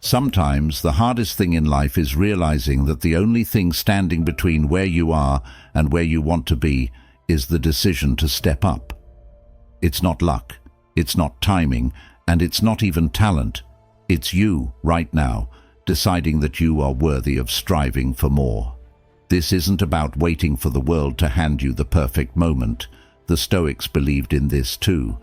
Sometimes the hardest thing in life is realizing that the only thing standing between where you are and where you want to be is the decision to step up. It's not luck, it's not timing, and it's not even talent. It's you, right now, deciding that you are worthy of striving for more. This isn't about waiting for the world to hand you the perfect moment. The Stoics believed in this too.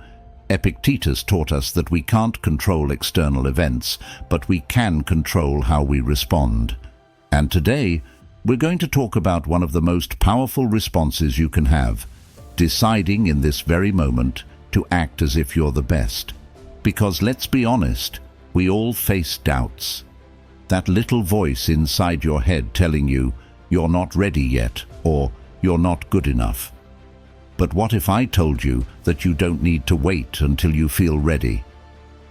Epictetus taught us that we can't control external events, but we can control how we respond. And today, we're going to talk about one of the most powerful responses you can have, deciding in this very moment to act as if you're the best. Because let's be honest, we all face doubts. That little voice inside your head telling you you're not ready yet, or you're not good enough. But what if I told you that you don't need to wait until you feel ready?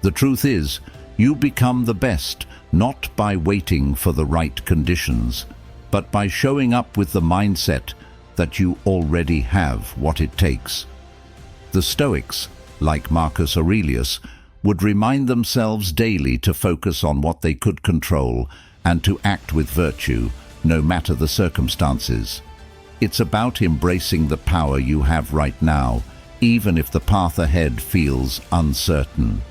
The truth is, you become the best not by waiting for the right conditions, but by showing up with the mindset that you already have what it takes. The Stoics, like Marcus Aurelius, would remind themselves daily to focus on what they could control and to act with virtue, no matter the circumstances. It's about embracing the power you have right now, even if the path ahead feels uncertain.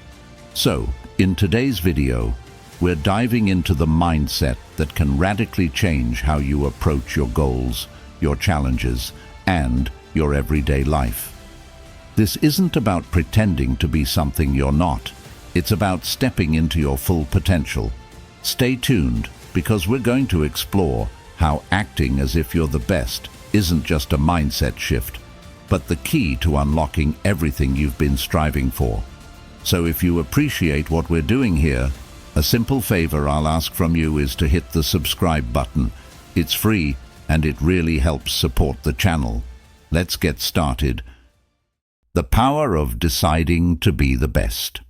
So, in today's video, we're diving into the mindset that can radically change how you approach your goals, your challenges, and your everyday life. This isn't about pretending to be something you're not. It's about stepping into your full potential. Stay tuned, because we're going to explore how acting as if you're the best isn't just a mindset shift, but the key to unlocking everything you've been striving for. So if you appreciate what we're doing here, a simple favor I'll ask from you is to hit the subscribe button. It's free and it really helps support the channel. Let's get started. The power of deciding to be the best.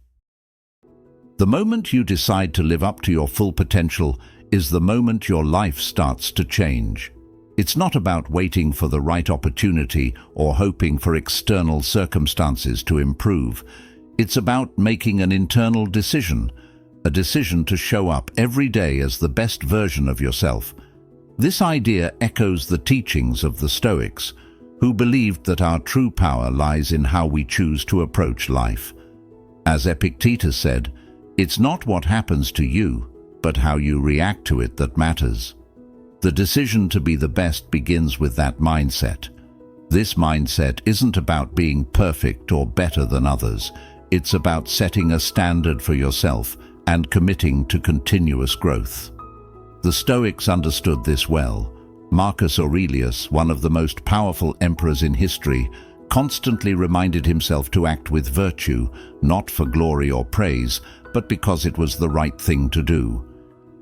The moment you decide to live up to your full potential is the moment your life starts to change. It's not about waiting for the right opportunity or hoping for external circumstances to improve. It's about making an internal decision, a decision to show up every day as the best version of yourself. This idea echoes the teachings of the Stoics, who believed that our true power lies in how we choose to approach life. As Epictetus said, it's not what happens to you, but how you react to it that matters. The decision to be the best begins with that mindset. This mindset isn't about being perfect or better than others. It's about setting a standard for yourself and committing to continuous growth. The Stoics understood this well. Marcus Aurelius, one of the most powerful emperors in history, constantly reminded himself to act with virtue, not for glory or praise, but because it was the right thing to do.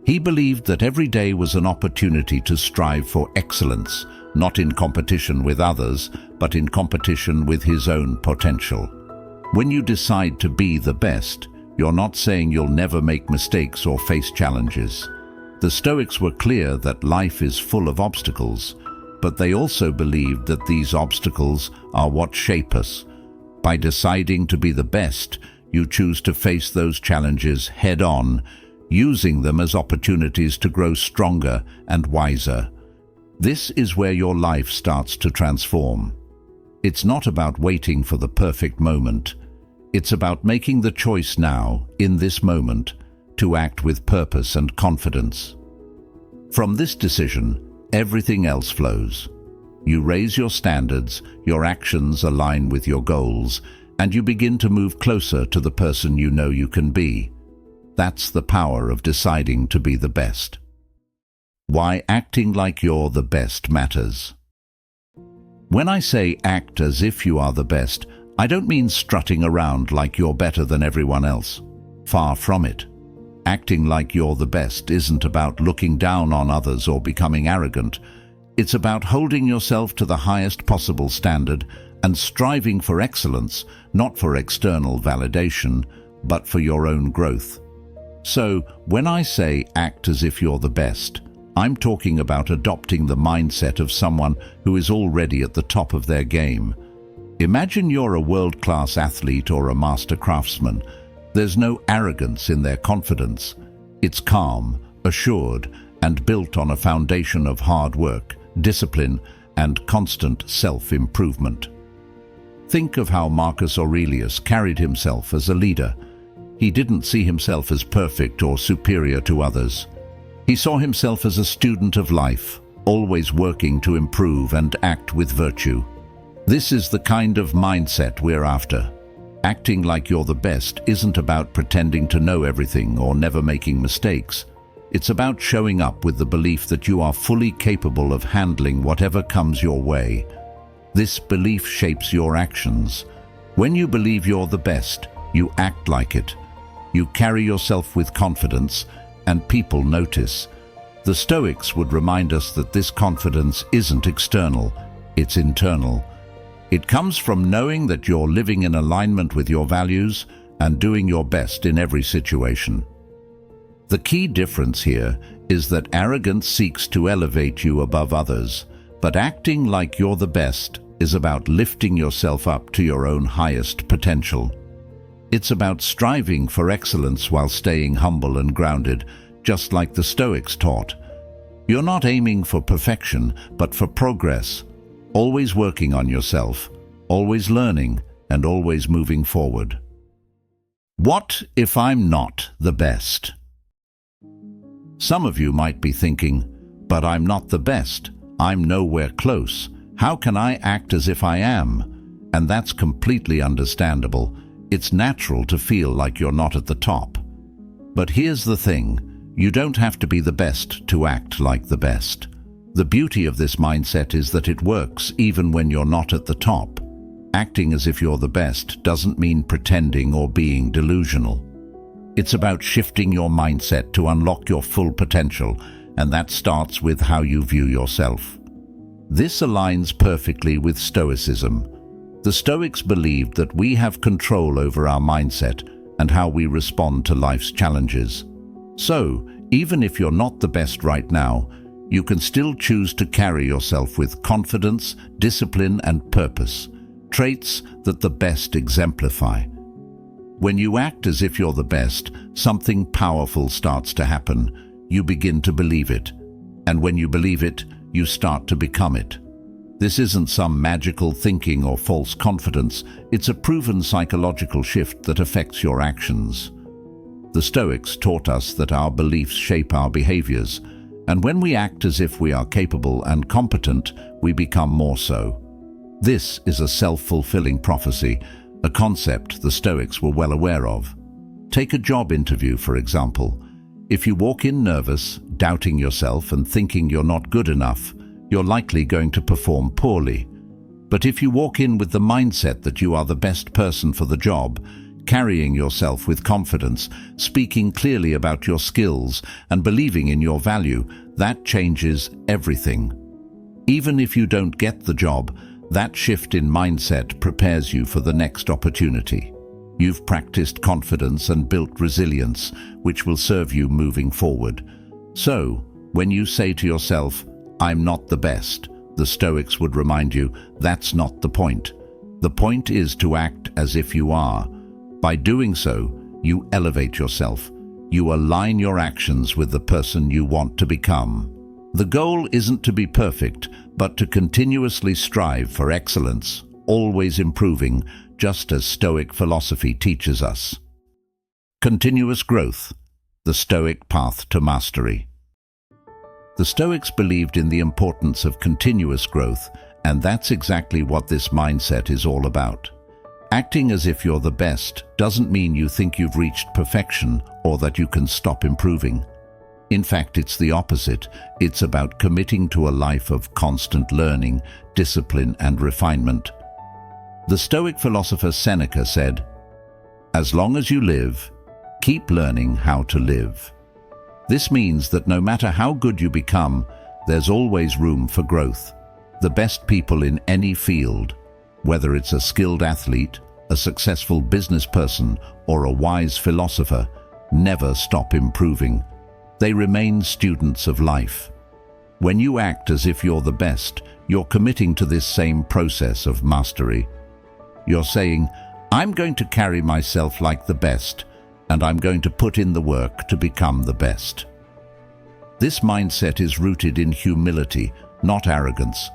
He believed that every day was an opportunity to strive for excellence, not in competition with others, but in competition with his own potential. When you decide to be the best, you're not saying you'll never make mistakes or face challenges. The Stoics were clear that life is full of obstacles, but they also believed that these obstacles are what shape us. By deciding to be the best, you choose to face those challenges head-on, using them as opportunities to grow stronger and wiser. This is where your life starts to transform. It's not about waiting for the perfect moment. It's about making the choice now, in this moment, to act with purpose and confidence. From this decision, everything else flows. You raise your standards, your actions align with your goals, and you begin to move closer to the person you know you can be. That's the power of deciding to be the best. Why acting like you're the best matters. When I say act as if you are the best, I don't mean strutting around like you're better than everyone else. Far from it. Acting like you're the best isn't about looking down on others or becoming arrogant. It's about holding yourself to the highest possible standard and striving for excellence, not for external validation, but for your own growth. So, when I say act as if you're the best, I'm talking about adopting the mindset of someone who is already at the top of their game. Imagine you're a world-class athlete or a master craftsman. There's no arrogance in their confidence. It's calm, assured, and built on a foundation of hard work, discipline, and constant self-improvement. Think of how Marcus Aurelius carried himself as a leader. He didn't see himself as perfect or superior to others. He saw himself as a student of life, always working to improve and act with virtue. This is the kind of mindset we're after. Acting like you're the best isn't about pretending to know everything or never making mistakes. It's about showing up with the belief that you are fully capable of handling whatever comes your way. This belief shapes your actions. When you believe you're the best, you act like it. You carry yourself with confidence, and people notice. The Stoics would remind us that this confidence isn't external, it's internal. It comes from knowing that you're living in alignment with your values and doing your best in every situation. The key difference here is that arrogance seeks to elevate you above others, but acting like you're the best is about lifting yourself up to your own highest potential. It's about striving for excellence while staying humble and grounded, just like the Stoics taught. You're not aiming for perfection, but for progress, always working on yourself, always learning, and always moving forward. What if I'm not the best? Some of you might be thinking, but I'm not the best. I'm nowhere close. How can I act as if I am? And that's completely understandable. It's natural to feel like you're not at the top. But here's the thing, you don't have to be the best to act like the best. The beauty of this mindset is that it works even when you're not at the top. Acting as if you're the best doesn't mean pretending or being delusional. It's about shifting your mindset to unlock your full potential, and that starts with how you view yourself. This aligns perfectly with Stoicism. The Stoics believed that we have control over our mindset and how we respond to life's challenges. So, even if you're not the best right now, you can still choose to carry yourself with confidence, discipline, and purpose, traits that the best exemplify. When you act as if you're the best, something powerful starts to happen. You begin to believe it. And when you believe it, you start to become it. This isn't some magical thinking or false confidence. It's a proven psychological shift that affects your actions. The Stoics taught us that our beliefs shape our behaviors, and when we act as if we are capable and competent, we become more so. This is a self-fulfilling prophecy, a concept the Stoics were well aware of. Take a job interview, for example. If you walk in nervous, doubting yourself and thinking you're not good enough, you're likely going to perform poorly. But if you walk in with the mindset that you are the best person for the job, carrying yourself with confidence, speaking clearly about your skills, and believing in your value, that changes everything. Even if you don't get the job, that shift in mindset prepares you for the next opportunity. You've practiced confidence and built resilience, which will serve you moving forward. So, when you say to yourself, "I'm not the best," the Stoics would remind you, that's not the point. The point is to act as if you are. By doing so, you elevate yourself. You align your actions with the person you want to become. The goal isn't to be perfect, but to continuously strive for excellence, always improving, just as Stoic philosophy teaches us. Continuous growth, the Stoic path to mastery. The Stoics believed in the importance of continuous growth, and that's exactly what this mindset is all about. Acting as if you're the best doesn't mean you think you've reached perfection or that you can stop improving. In fact, it's the opposite. It's about committing to a life of constant learning, discipline, and refinement. The Stoic philosopher Seneca said, "As long as you live, keep learning how to live." This means that no matter how good you become, there's always room for growth. The best people in any field, whether it's a skilled athlete, a successful business person, or a wise philosopher, never stop improving. They remain students of life. When you act as if you're the best, you're committing to this same process of mastery. You're saying, "I'm going to carry myself like the best, and I'm going to put in the work to become the best. This mindset is rooted in humility, not arrogance.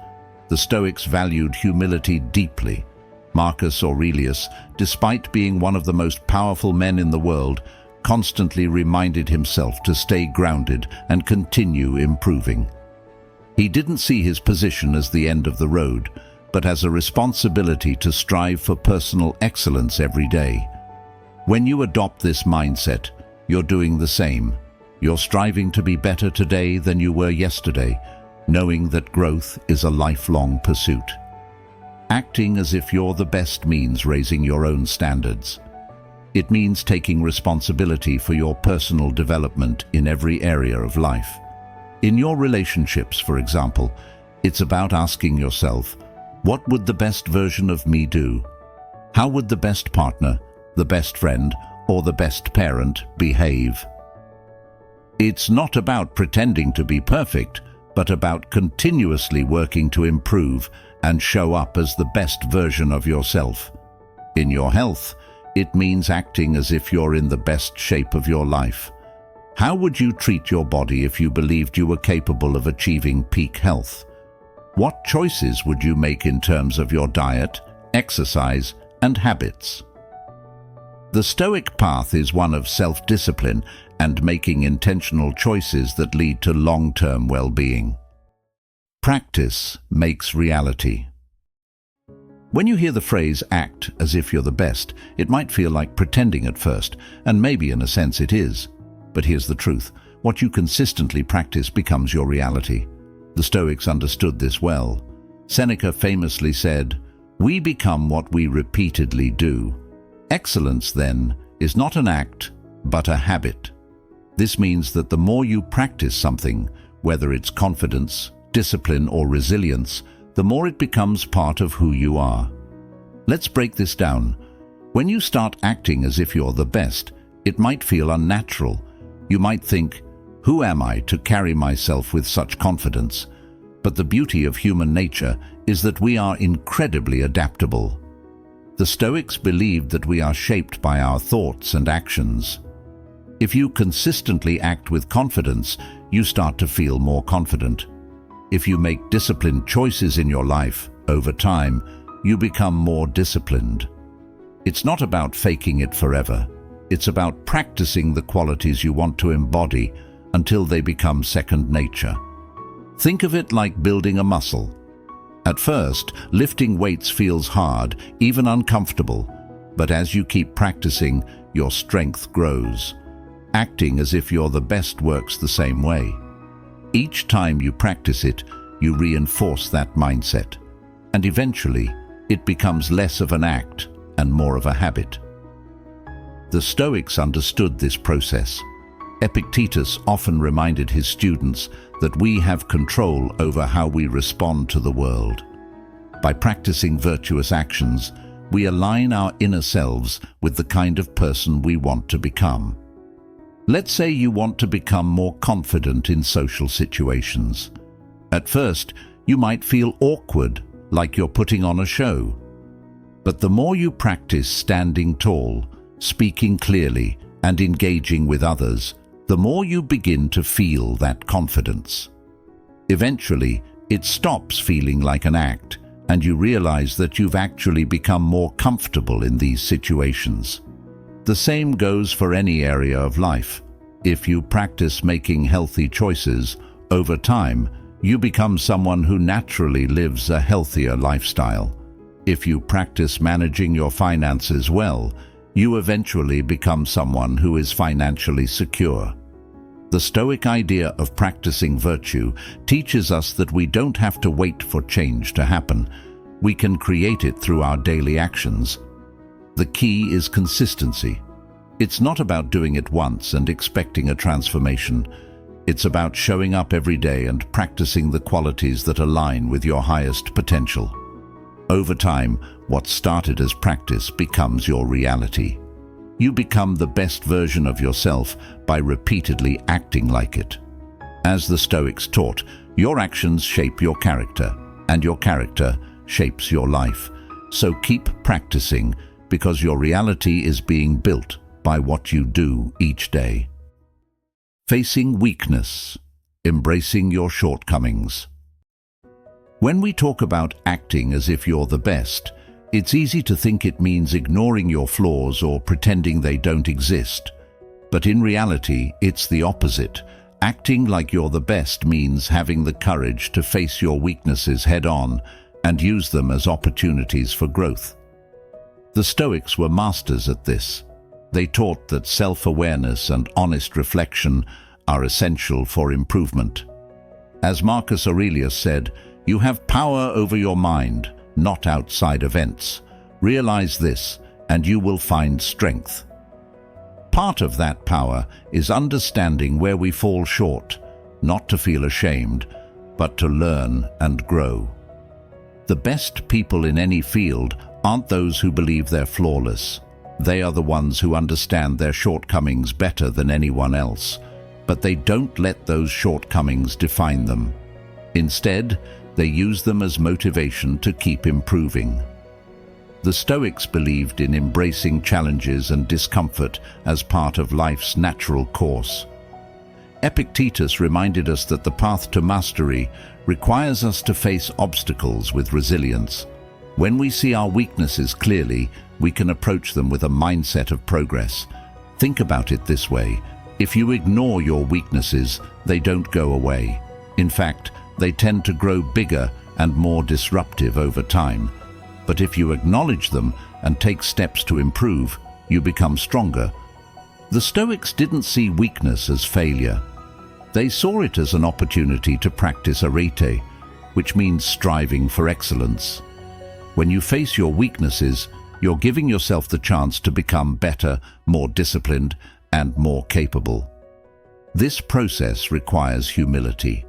The Stoics valued humility deeply. Marcus Aurelius, despite being one of the most powerful men in the world, constantly reminded himself to stay grounded and continue improving. He didn't see his position as the end of the road, but as a responsibility to strive for personal excellence every day. When you adopt this mindset, you're doing the same. You're striving to be better today than you were yesterday, knowing that growth is a lifelong pursuit. Acting as if you're the best means raising your own standards. It means taking responsibility for your personal development in every area of life. In your relationships, for example, it's about asking yourself, what would the best version of me do? How would the best partner, the best friend, or the best parent behave? It's not about pretending to be perfect, but about continuously working to improve and show up as the best version of yourself. In your health, it means acting as if you're in the best shape of your life. How would you treat your body if you believed you were capable of achieving peak health? What choices would you make in terms of your diet, exercise, and habits? The Stoic path is one of self-discipline and making intentional choices that lead to long-term well-being. Practice makes reality. When you hear the phrase act as if you're the best, it might feel like pretending at first, and maybe in a sense it is. But here's the truth. What you consistently practice becomes your reality. The Stoics understood this well. Seneca famously said, "We become what we repeatedly do." Excellence, then, is not an act, but a habit. This means that the more you practice something, whether it's confidence, discipline, or resilience, the more it becomes part of who you are. Let's break this down. When you start acting as if you're the best, it might feel unnatural. You might think, who am I to carry myself with such confidence? But the beauty of human nature is that we are incredibly adaptable. The Stoics believed that we are shaped by our thoughts and actions. If you consistently act with confidence, you start to feel more confident. If you make disciplined choices in your life, over time, you become more disciplined. It's not about faking it forever. It's about practicing the qualities you want to embody until they become second nature. Think of it like building a muscle. At first, lifting weights feels hard, even uncomfortable, but as you keep practicing, your strength grows. Acting as if you're the best works the same way. Each time you practice it, you reinforce that mindset, and eventually, it becomes less of an act and more of a habit. The Stoics understood this process. Epictetus often reminded his students that we have control over how we respond to the world. By practicing virtuous actions, we align our inner selves with the kind of person we want to become. Let's say you want to become more confident in social situations. At first, you might feel awkward, like you're putting on a show. But the more you practice standing tall, speaking clearly, and engaging with others, the more you begin to feel that confidence. Eventually, it stops feeling like an act, and you realize that you've actually become more comfortable in these situations. The same goes for any area of life. If you practice making healthy choices, over time, you become someone who naturally lives a healthier lifestyle. If you practice managing your finances well, you eventually become someone who is financially secure. The Stoic idea of practicing virtue teaches us that we don't have to wait for change to happen. We can create it through our daily actions. The key is consistency. It's not about doing it once and expecting a transformation. It's about showing up every day and practicing the qualities that align with your highest potential. Over time, what started as practice becomes your reality. You become the best version of yourself by repeatedly acting like it. As the Stoics taught, your actions shape your character, and your character shapes your life. So keep practicing, because your reality is being built by what you do each day. Facing weakness, embracing your shortcomings. When we talk about acting as if you're the best, it's easy to think it means ignoring your flaws or pretending they don't exist. But in reality, it's the opposite. Acting like you're the best means having the courage to face your weaknesses head-on and use them as opportunities for growth. The Stoics were masters at this. They taught that self-awareness and honest reflection are essential for improvement. As Marcus Aurelius said, "You have power over your mind, not outside events. Realize this, and you will find strength." Part of that power is understanding where we fall short, not to feel ashamed, but to learn and grow. The best people in any field aren't those who believe they're flawless. They are the ones who understand their shortcomings better than anyone else, but they don't let those shortcomings define them. Instead, they use them as motivation to keep improving. The Stoics believed in embracing challenges and discomfort as part of life's natural course. Epictetus reminded us that the path to mastery requires us to face obstacles with resilience. When we see our weaknesses clearly, we can approach them with a mindset of progress. Think about it this way: if you ignore your weaknesses, they don't go away. In fact, they tend to grow bigger and more disruptive over time. But if you acknowledge them and take steps to improve, you become stronger. The Stoics didn't see weakness as failure. They saw it as an opportunity to practice arete, which means striving for excellence. When you face your weaknesses, you're giving yourself the chance to become better, more disciplined, and more capable. This process requires humility.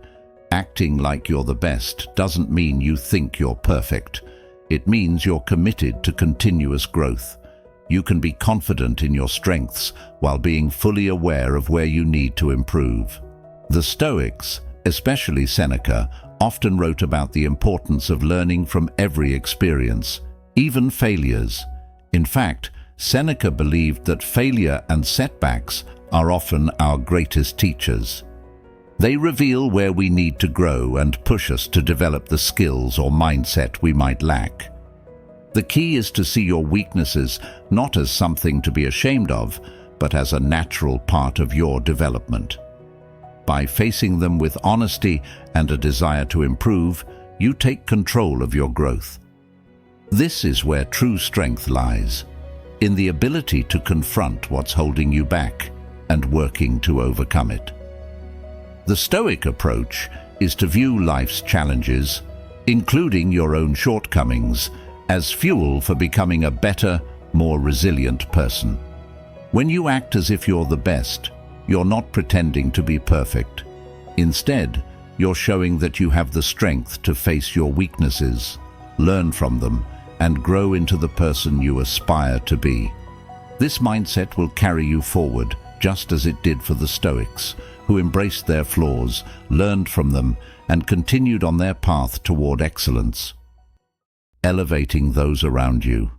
Acting like you're the best doesn't mean you think you're perfect. It means you're committed to continuous growth. You can be confident in your strengths while being fully aware of where you need to improve. The Stoics, especially Seneca, often wrote about the importance of learning from every experience, even failures. In fact, Seneca believed that failure and setbacks are often our greatest teachers. They reveal where we need to grow and push us to develop the skills or mindset we might lack. The key is to see your weaknesses not as something to be ashamed of, but as a natural part of your development. By facing them with honesty and a desire to improve, you take control of your growth. This is where true strength lies, in the ability to confront what's holding you back and working to overcome it. The Stoic approach is to view life's challenges, including your own shortcomings, as fuel for becoming a better, more resilient person. When you act as if you're the best, you're not pretending to be perfect. Instead, you're showing that you have the strength to face your weaknesses, learn from them, and grow into the person you aspire to be. This mindset will carry you forward, just as it did for the Stoics, who embraced their flaws, learned from them, and continued on their path toward excellence. Elevating those around you.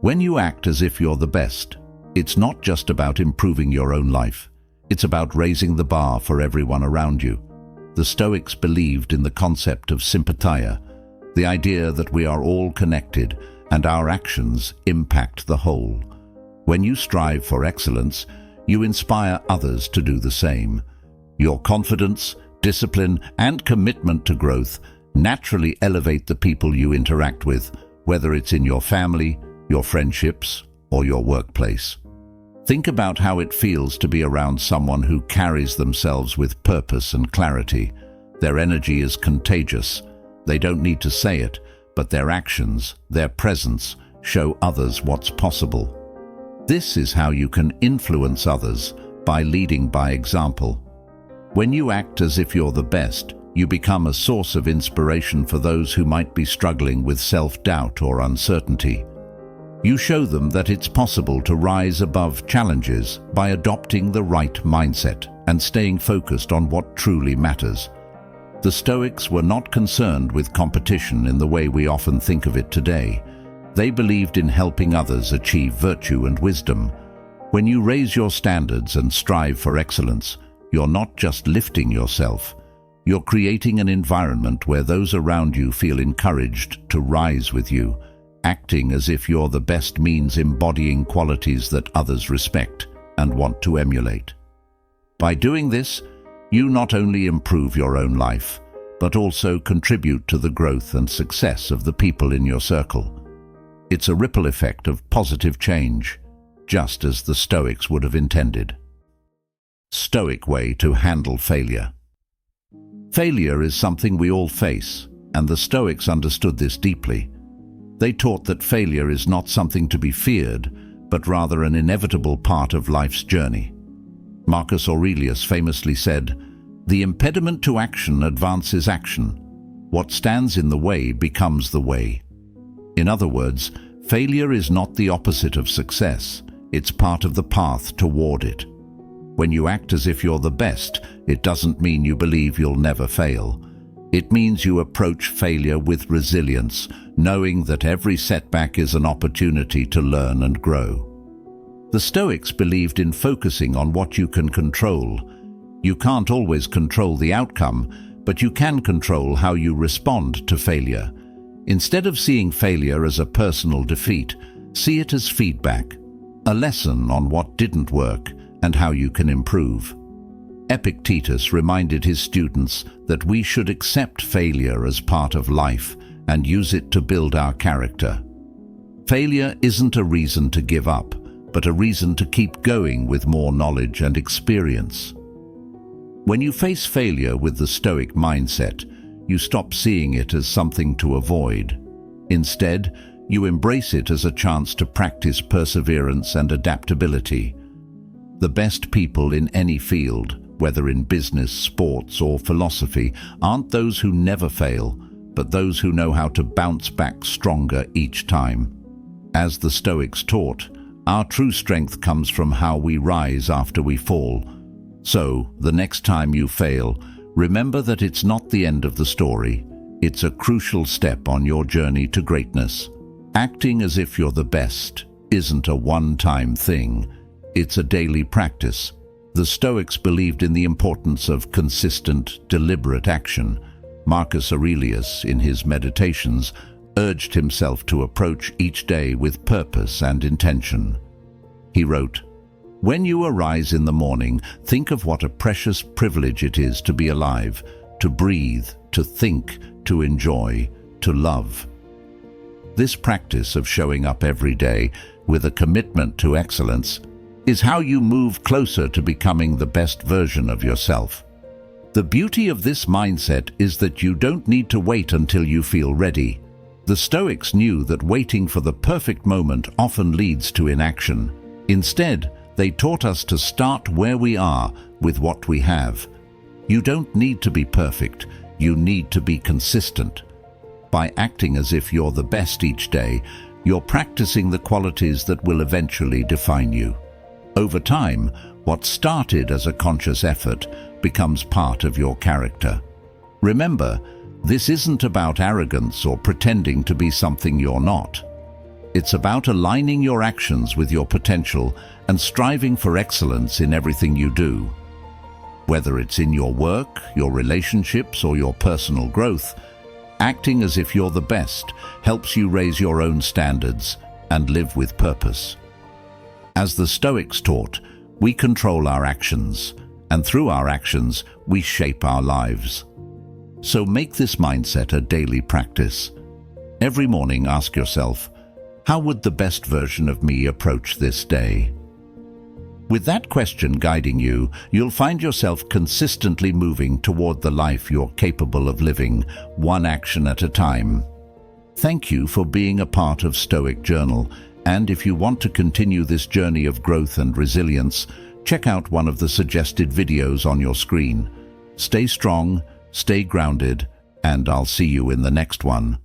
When you act as if you're the best, it's not just about improving your own life. It's about raising the bar for everyone around you. The Stoics believed in the concept of sympatheia, the idea that we are all connected and our actions impact the whole. When you strive for excellence, you inspire others to do the same. Your confidence, discipline, and commitment to growth naturally elevate the people you interact with, whether it's in your family, your friendships, or your workplace. Think about how it feels to be around someone who carries themselves with purpose and clarity. Their energy is contagious. They don't need to say it, but their actions, their presence, show others what's possible. This is how you can influence others, by leading by example. When you act as if you're the best, you become a source of inspiration for those who might be struggling with self-doubt or uncertainty. You show them that it's possible to rise above challenges by adopting the right mindset and staying focused on what truly matters. The Stoics were not concerned with competition in the way we often think of it today. They believed in helping others achieve virtue and wisdom, When you raise your standards and strive for excellence, you're not just lifting yourself, you're creating an environment where those around you feel encouraged to rise with you. Acting as if you're the best means embodying qualities that others respect and want to emulate. By doing this, you not only improve your own life, but also contribute to the growth and success of the people in your circle. It's a ripple effect of positive change, just as the Stoics would have intended. Stoic way to handle failure. Failure is something we all face, and the Stoics understood this deeply. They taught that failure is not something to be feared, but rather an inevitable part of life's journey. Marcus Aurelius famously said, "The impediment to action advances action. What stands in the way becomes the way." In other words, failure is not the opposite of success, it's part of the path toward it. When you act as if you're the best, it doesn't mean you believe you'll never fail. It means you approach failure with resilience, knowing that every setback is an opportunity to learn and grow. The Stoics believed in focusing on what you can control. You can't always control the outcome, but you can control how you respond to failure. Instead of seeing failure as a personal defeat, see it as feedback, a lesson on what didn't work and how you can improve. Epictetus reminded his students that we should accept failure as part of life and use it to build our character. Failure isn't a reason to give up, but a reason to keep going with more knowledge and experience. When you face failure with the Stoic mindset, you stop seeing it as something to avoid. Instead, you embrace it as a chance to practice perseverance and adaptability. The best people in any field, whether in business, sports, or philosophy, aren't those who never fail, but those who know how to bounce back stronger each time. As the Stoics taught, our true strength comes from how we rise after we fall. So, the next time you fail, remember that it's not the end of the story. It's a crucial step on your journey to greatness. Acting as if you're the best isn't a one-time thing. It's a daily practice. The Stoics believed in the importance of consistent, deliberate action. Marcus Aurelius, in his Meditations, urged himself to approach each day with purpose and intention. He wrote, "When you arise in the morning, think of what a precious privilege it is to be alive, to breathe, to think, to enjoy, to love." This practice of showing up every day with a commitment to excellence is how you move closer to becoming the best version of yourself. The beauty of this mindset is that you don't need to wait until you feel ready. The Stoics knew that waiting for the perfect moment often leads to inaction. Instead, they taught us to start where we are with what we have. You don't need to be perfect, you need to be consistent. By acting as if you're the best each day, you're practicing the qualities that will eventually define you. Over time, what started as a conscious effort becomes part of your character. Remember, this isn't about arrogance or pretending to be something you're not. It's about aligning your actions with your potential and striving for excellence in everything you do. Whether it's in your work, your relationships, or your personal growth, acting as if you're the best helps you raise your own standards and live with purpose. As the Stoics taught, we control our actions, and through our actions, we shape our lives. So make this mindset a daily practice. Every morning, ask yourself, how would the best version of me approach this day? With that question guiding you, you'll find yourself consistently moving toward the life you're capable of living, one action at a time. Thank you for being a part of Stoic Journal, and if you want to continue this journey of growth and resilience, check out one of the suggested videos on your screen. Stay strong, stay grounded, and I'll see you in the next one.